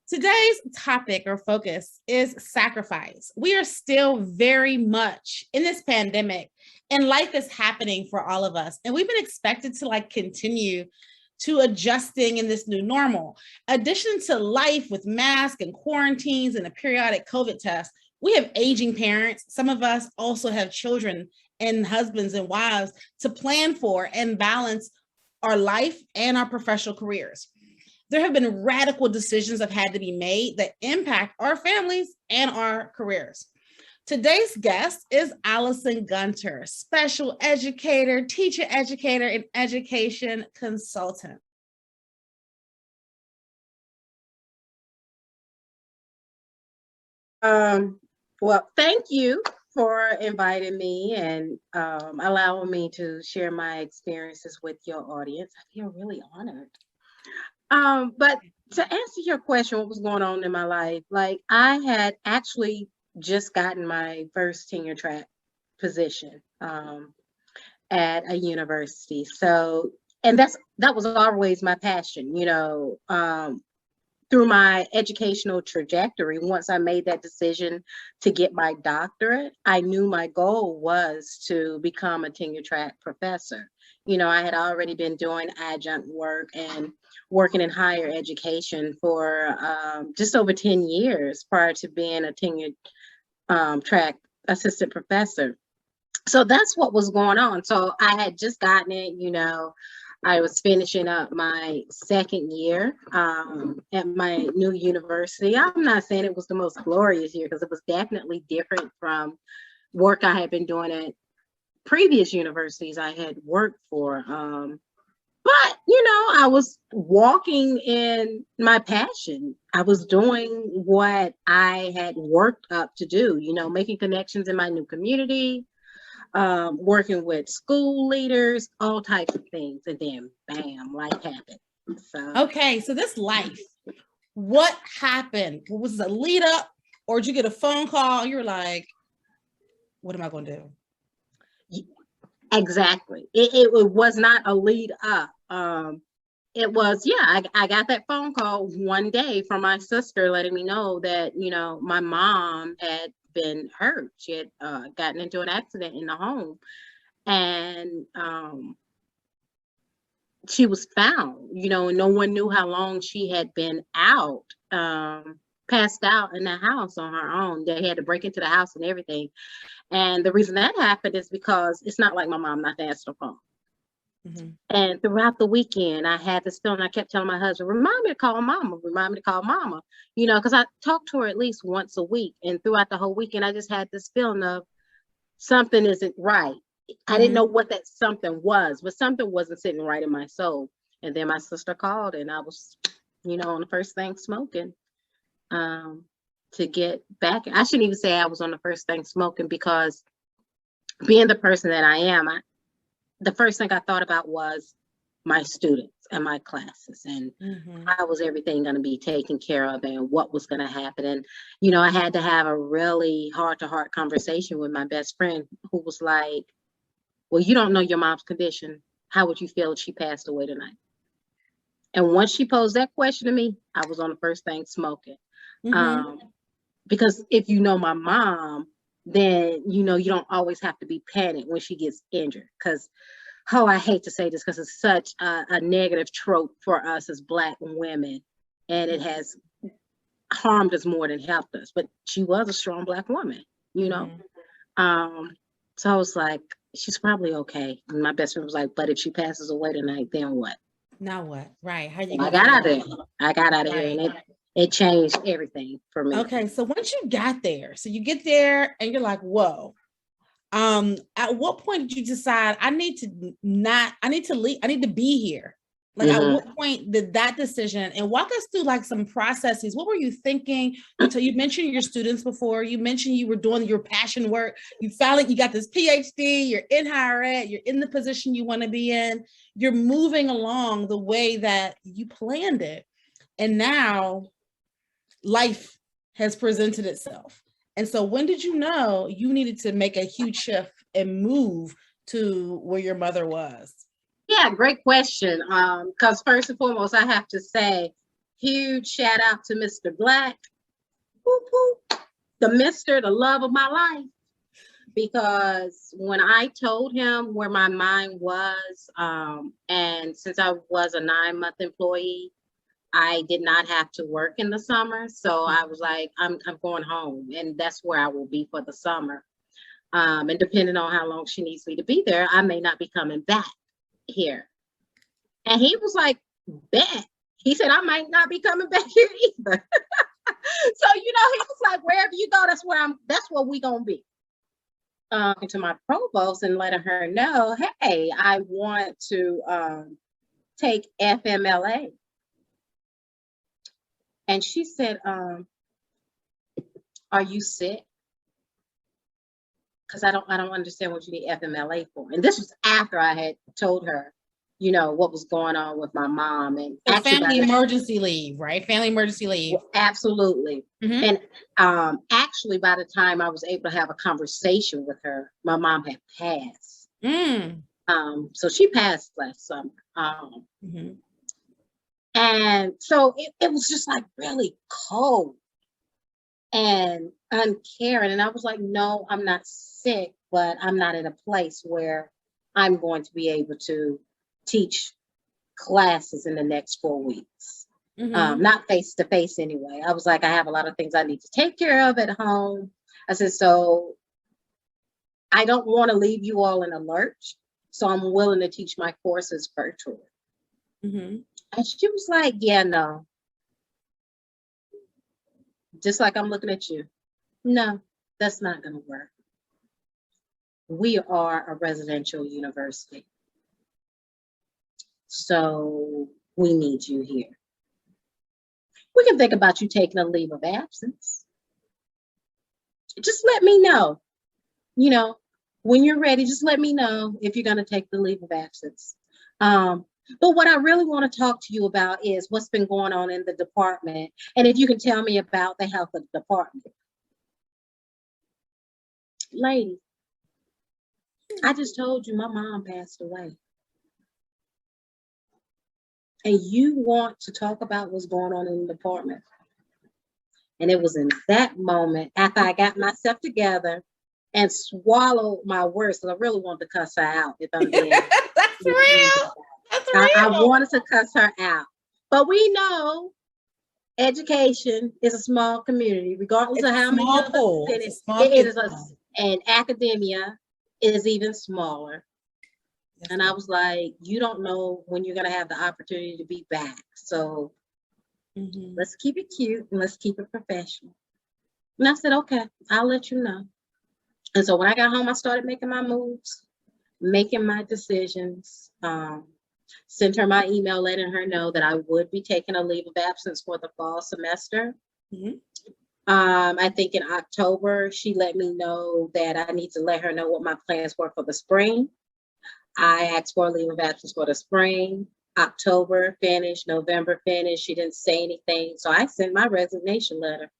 Today's topic or focus is sacrifice. We are still very much in this pandemic and life is happening for all of us. And we've been expected to continue to adjusting in this new normal. Addition to life with masks and quarantines and a periodic COVID test, we have aging parents. Some of us also have children and husbands and wives to plan for and balance our life and our professional careers. There have been radical decisions that have had to be made that impact our families and our careers. Today's guest is Alison Gunter, special educator, teacher educator, and education consultant. Well, thank you for inviting me and allowing me to share my experiences with your audience. I feel really honored. But to answer your question, what was going on in my life? I had actually just gotten my first tenure track position at a university. So, and that was always my passion, through my educational trajectory. Once I made that decision to get my doctorate, I knew my goal was to become a tenure track professor. I had already been doing adjunct work and working in higher education for just over 10 years prior to being a tenure track assistant professor. So that's what was going on. So I had just gotten it, I was finishing up my second year at my new university. I'm not saying it was the most glorious year because it was definitely different from work I had been doing at previous universities I had worked for. But, I was walking in my passion. I was doing what I had worked up to do, making connections in my new community, working with school leaders, all types of things. And then, bam, life happened. Okay, so this life, what happened? Was it a lead up or did you get a phone call and you were like, what am I going to do? Exactly. It was not a lead up. It was, I got that phone call one day from my sister letting me know that, my mom had been hurt. She had gotten into an accident in the home and she was found, and no one knew how long she had been out, passed out in the house on her own. They had to break into the house and everything. And the reason that happened is because it's not like my mom not to answer the phone. Mm-hmm. And throughout the weekend, I had this feeling. I kept telling my husband, remind me to call mama, because I talked to her at least once a week. And throughout the whole weekend, I just had this feeling of something isn't right. Mm-hmm. I didn't know what that something was, but something wasn't sitting right in my soul. And then my sister called and I was, on the first thing smoking to get back. I shouldn't even say I was on the first thing smoking because being the person that I am, the first thing I thought about was my students and my classes and how was everything going to be taken care of and what was going to happen. And, I had to have a really heart-to-heart conversation with my best friend who was like, well, you don't know your mom's condition. How would you feel if she passed away tonight? And once she posed that question to me, I was on the first thing smoking. Because if you know my mom, then, you don't always have to be panicked when she gets injured. Because, I hate to say this because it's such a negative trope for us as Black women. And it has harmed us more than helped us. But she was a strong Black woman, So I was like, she's probably okay. And my best friend was like, but if she passes away tonight, then what? Now what? Right. How you I got out of there. I got out of here and it changed everything for me. Okay. So once you got there, so you get there and you're like, whoa. At what point did you decide I need to leave, I need to be here? At what point did that decision, and walk us through some processes. What were you thinking? So you mentioned your students before, you mentioned you were doing your passion work. You found you got this PhD, you're in higher ed, you're in the position you want to be in, you're moving along the way that you planned it. And now life has presented itself. And so when did you know you needed to make a huge shift and move to where your mother was? Yeah, great question. Because first and foremost, I have to say, Huge shout out to Mr. Black, whoop, whoop, the love of my life. Because when I told him where my mind was, and since I was a 9-month employee, I did not have to work in the summer. So I was like, I'm going home, and that's where I will be for the summer. And depending on how long she needs me to be there, I may not be coming back here. And he was like, bet. He said, I might not be coming back here either. So, he was like, wherever you go, that's where we gonna be. To my provost and letting her know, hey, I want to take FMLA. And she said, are you sick? Because I don't understand what you need FMLA for. And this was after I had told her, what was going on with my mom. And family emergency leave, right? Family emergency leave. Absolutely. Mm-hmm. And actually, by the time I was able to have a conversation with her, my mom had passed. So she passed last summer. Mm-hmm. And so it was just like really cold and uncaring. And I was like, no, I'm not sick, but I'm not in a place where I'm going to be able to teach classes in the next 4 weeks. Mm-hmm. Not face to face anyway. I was like, I have a lot of things I need to take care of at home. I said, so I don't want to leave you all in a lurch. So I'm willing to teach my courses virtually. Mm-hmm. And she was like, yeah, no. Just like I'm looking at you. No, that's not going to work. We are a residential university. So we need you here. We can think about you taking a leave of absence. Just let me know. When you're ready, just let me know if you're going to take the leave of absence. But what I really want to talk to you about is what's been going on in the department. And if you can tell me about the health of the department. Lady, I just told you my mom passed away. And you want to talk about what's going on in the department. And it was in that moment, after I got myself together and swallowed my words, because I really wanted to cuss her out. If I'm being That's real. That's real. I wanted to cuss her out. But we know education is a small community, regardless of how many of us it is. And academia is even smaller. And I was like, you don't know when you're going to have the opportunity to be back. So let's keep it cute and let's keep it professional. And I said, okay, I'll let you know. And so when I got home, I started making my moves, making my decisions, sent her my email letting her know that I would be taking a leave of absence for the fall semester. I think in October, she let me know that I need to let her know what my plans were for the spring. I asked for a leave of absence for the spring. October finished, November finished. She didn't say anything. So I sent my resignation letter.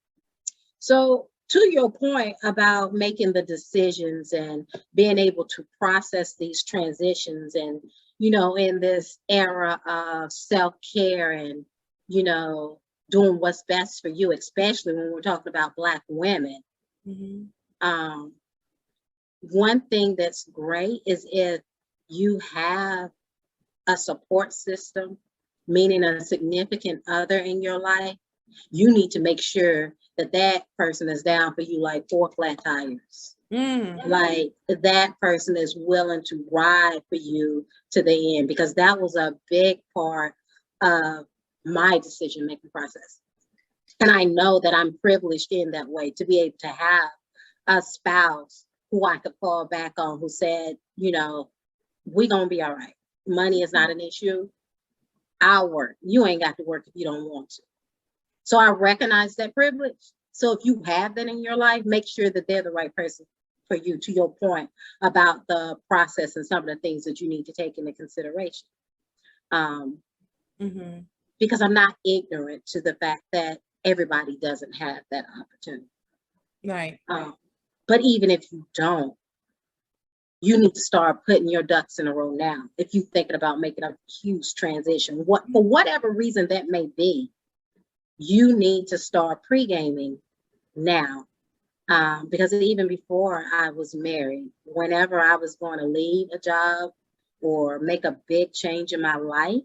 So to your point about making the decisions and being able to process these transitions and, in this era of self-care and, doing what's best for you, especially when we're talking about Black women. One thing that's great is if you have a support system, meaning a significant other in your life, you need to make sure that that person is down for you like 4 flat tires. Like that person is willing to ride for you to the end, because that was a big part of my decision-making process. And I know that I'm privileged in that way to be able to have a spouse who I could fall back on, who said, we're going to be all right. Money is not an issue. I'll work. You ain't got to work if you don't want to. So I recognize that privilege. So if you have that in your life, make sure that they're the right person for you, to your point about the process and some of the things that you need to take into consideration. Because I'm not ignorant to the fact that everybody doesn't have that opportunity. Right. But even if you don't, you need to start putting your ducks in a row now. If you're thinking about making a huge transition, for whatever reason that may be, you need to start pre-gaming now. Because even before I was married, whenever I was going to leave a job or make a big change in my life,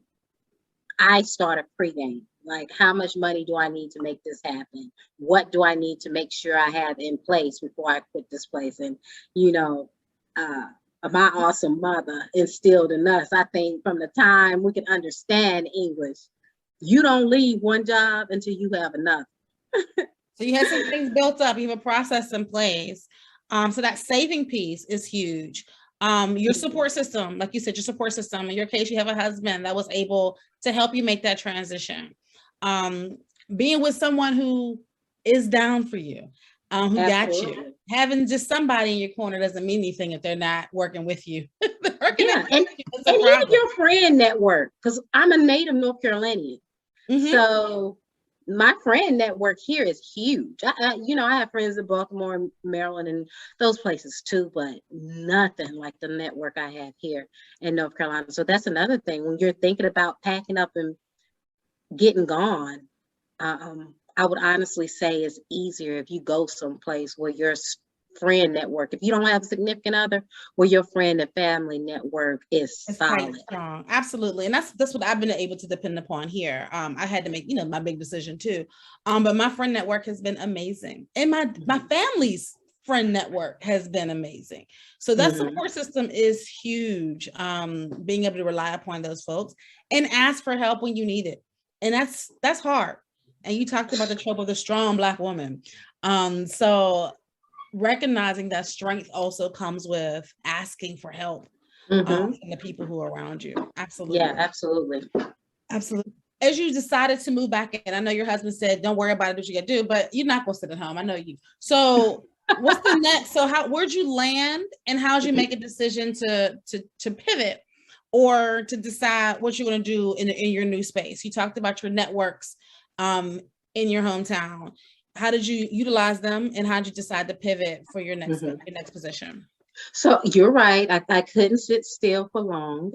I started pre-game. Like, how much money do I need to make this happen? What do I need to make sure I have in place before I quit this place? And, you know, uh, my awesome mother instilled in us, I think, from the time we can understand English, you don't leave one job until you have enough. So you have some things built up, you have a process in place. So that saving piece is huge. Your support system, like you said, your support system. In your case, you have a husband that was able to help you make that transition. Being with someone who is down for you, who Absolutely. got you. Having just somebody in your corner doesn't mean anything if they're not working with you. Yeah, and even your friend network, because I'm a native North Carolinian. Mm-hmm. So my friend network here is huge. I have friends in Baltimore, Maryland, and those places too, but nothing like the network I have here in North Carolina. So that's another thing. When you're thinking about packing up and getting gone, I would honestly say it's easier if you go someplace where your friend network, if you don't have a significant other, where your friend and family network is solid. Strong. Absolutely. And that's what I've been able to depend upon here. I had to make, my big decision too. But my friend network has been amazing. And my family's friend network has been amazing. So that support system is huge. Being able to rely upon those folks and ask for help when you need it. And that's hard. And you talked about the trouble of the strong Black woman. So recognizing that strength also comes with asking for help from the people who are around you. Absolutely. Yeah, absolutely. Absolutely. As you decided to move back in, I know your husband said, don't worry about it, what you got to do, but you're not going to sit at home. I know you. So what's the next? So where'd you land and how'd you make a decision to pivot or to decide what you're going to do in your new space? You talked about your networks in your hometown. How did you utilize them and how did you decide to pivot for your next position? So you're right. I couldn't sit still for long.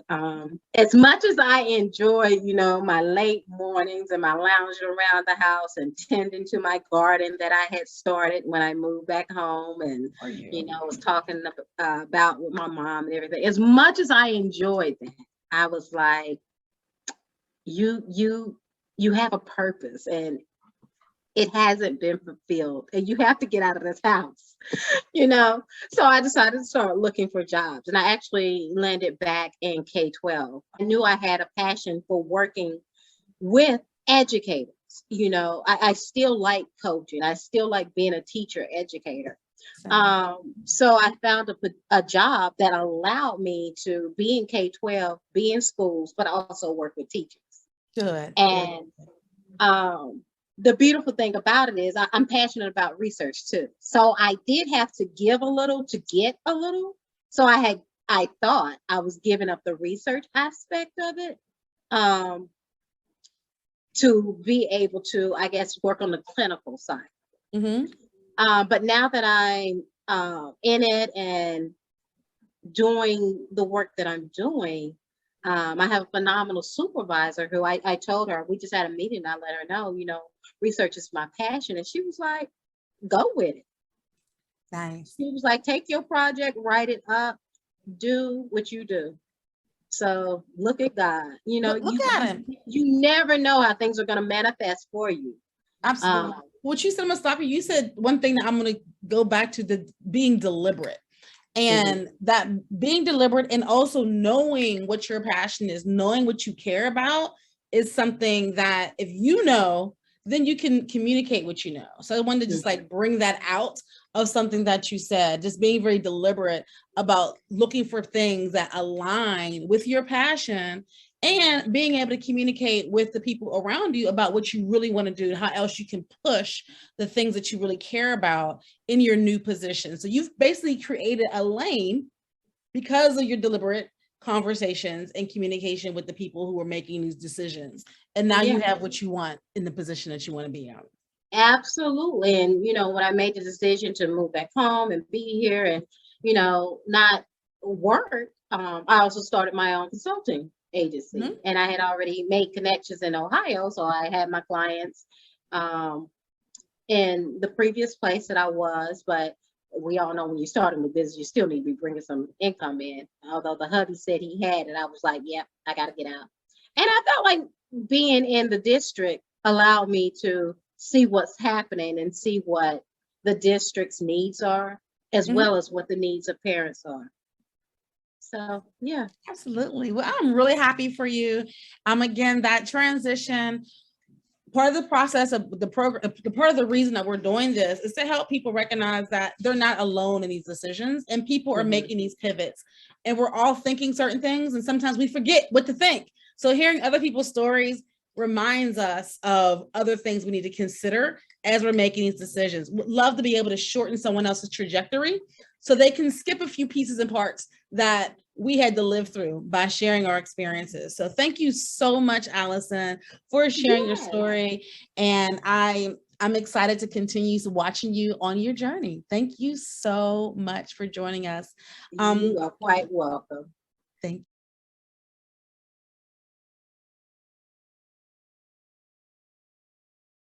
As much as I enjoy, my late mornings and my lounging around the house and tending to my garden that I had started when I moved back home and, was talking about with my mom and everything. As much as I enjoyed that, I was like, you have a purpose and it hasn't been fulfilled and you have to get out of this house, So I decided to start looking for jobs and I actually landed back in K-12. I knew I had a passion for working with educators. I still like coaching. I still like being a teacher educator. So I found a job that allowed me to be in K-12, be in schools, but also work with teachers. Good. And the beautiful thing about it is I'm passionate about research too. So I did have to give a little to get a little. So I thought I was giving up the research aspect of it to be able to, I guess, work on the clinical side. But now that I'm in it and doing the work that I'm doing, I have a phenomenal supervisor who I told her, we just had a meeting. I let her know, research is my passion. And she was like, go with it. Nice. She was like, take your project, write it up, do what you do. So look at God, look at him. You never know how things are going to manifest for you. Absolutely. What you said, I'm going to stop you. You said one thing that I'm going to go back to, the being deliberate. And that being deliberate and also knowing what your passion is, knowing what you care about is something that if then you can communicate what you know. So I wanted to just bring that out of something that you said, just being very deliberate about looking for things that align with your passion and being able to communicate with the people around you about what you really want to do and how else you can push the things that you really care about in your new position. So you've basically created a lane because of your deliberate conversations and communication with the people who are making these decisions. And now you have what you want in the position that you want to be in. Absolutely. And, when I made the decision to move back home and be here and, not work, I also started my own consulting agency and I had already made connections in Ohio. So I had my clients in the previous place that I was, but we all know when you start in the business, you still need to be bringing some income in. Although the hubby said he had it, I was like, yep, I got to get out. And I felt like being in the district allowed me to see what's happening and see what the district's needs are, as well as what the needs of parents are. So, yeah. Absolutely. Well, I'm really happy for you. Again, that transition, part of the process of the program, the part of the reason that we're doing this is to help people recognize that they're not alone in these decisions, and people are making these pivots, and we're all thinking certain things, and sometimes we forget what to think. So hearing other people's stories reminds us of other things we need to consider as we're making these decisions. Would love to be able to shorten someone else's trajectory so they can skip a few pieces and parts that we had to live through by sharing our experiences. So thank you so much, Allison, for sharing your story. And I'm excited to continue watching you on your journey. Thank you so much for joining us. You are quite welcome. Thank you.